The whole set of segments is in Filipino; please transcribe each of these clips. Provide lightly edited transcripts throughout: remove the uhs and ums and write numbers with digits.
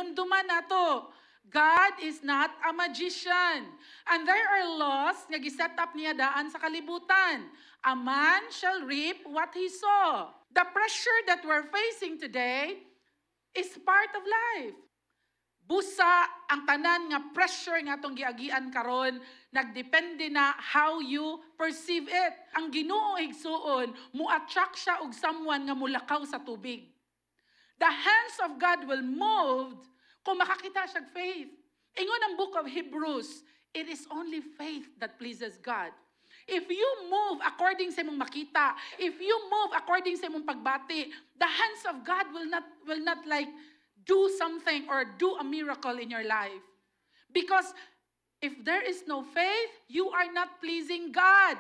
hinumduman nato. God is not a magician. And there are laws nga giset up niya daan sa kalibutan. A man shall reap what he sow. The pressure that we're facing today is part of life. Busa ang tanan nga pressure nga atong giagian karon, nagdepende na how you perceive it. Ang Ginoo igsuon, mu-attract siya og someone nga mulakaw sa tubig. The hands of God will move kung makakita siya faith. Ingon ang book of Hebrews, it is only faith that pleases God. If you move according sa imong makita, if you move according sa imong pagbati, the hands of God will not like do something or do a miracle in your life. Because if there is no faith, you are not pleasing God.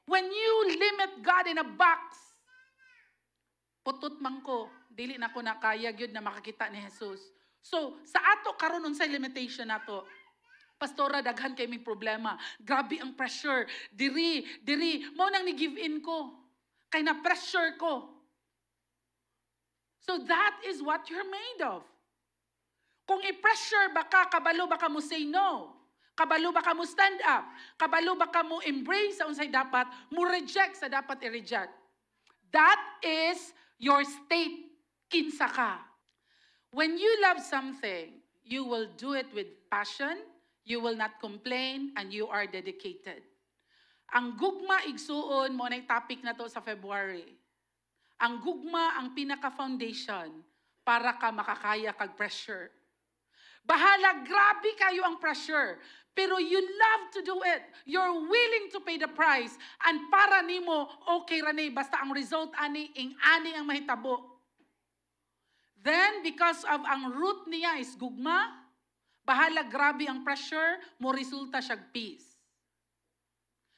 When you limit God in a box, putot man ko, dili na ko nakaya gyud na makakita ni Jesus. So, sa ato karon unsay limitation nato? Pastora, daghan kay may problema. Grabe ang pressure. Diri. Mao nang ni-give in ko. Kay na-pressure ko. So that is what you're made of. Kung i-pressure baka, kabalo baka mo say no. Kabalo baka mo stand up. Kabalo baka mo embrace sa unsay dapat, mo reject sa dapat i-reject. That is your state. Kinsa ka. When you love something, you will do it with passion, you will not complain, and you are dedicated. Ang gugma igsuon mo na topic na to sa February. Ang gugma ang pinaka-foundation para ka makakaya kag pressure. Bahala, grabe kayo ang pressure. Pero you love to do it. You're willing to pay the price. And para nimo, okay rani, basta ang result ani ang mahitabo. Then, because of ang root niya is gugma, bahala grabe ang pressure, mo resulta siyag peace.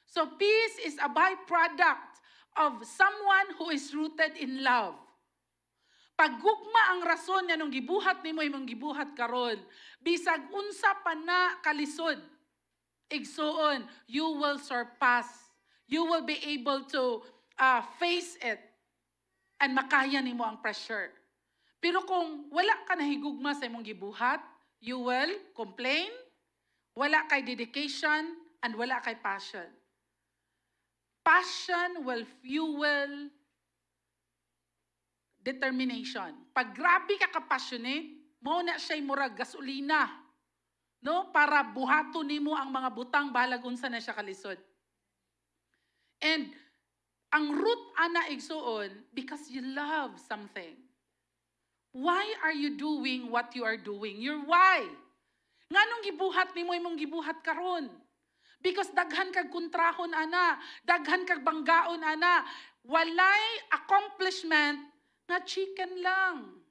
So peace is a byproduct of someone who is rooted in love. Pag gugma ang rason niya nung gibuhat nimo imong gibuhat karon, bisag unsa pa na kalisod, igsuon, you will surpass. You will be able to face it and makaya nimo ang pressure. Pero kung wala ka nahigugma sa imong gibuhat, you will complain, wala kay dedication, and wala kay passion. Passion will fuel determination. Pag grabe ka ka-passionate, mo na siya'y murag gasolina, no? Para buhaton nimo ang mga butang, bahalag unsa na siya kalisod. And ang root ana igsuon, because you love something. Why are you doing what you are doing? Your why. Nganong gibuhat nimo imong gibuhat karon? Because daghan kag kontrahon ana, daghan kag banggaon ana, walay accomplishment nga chicken lang.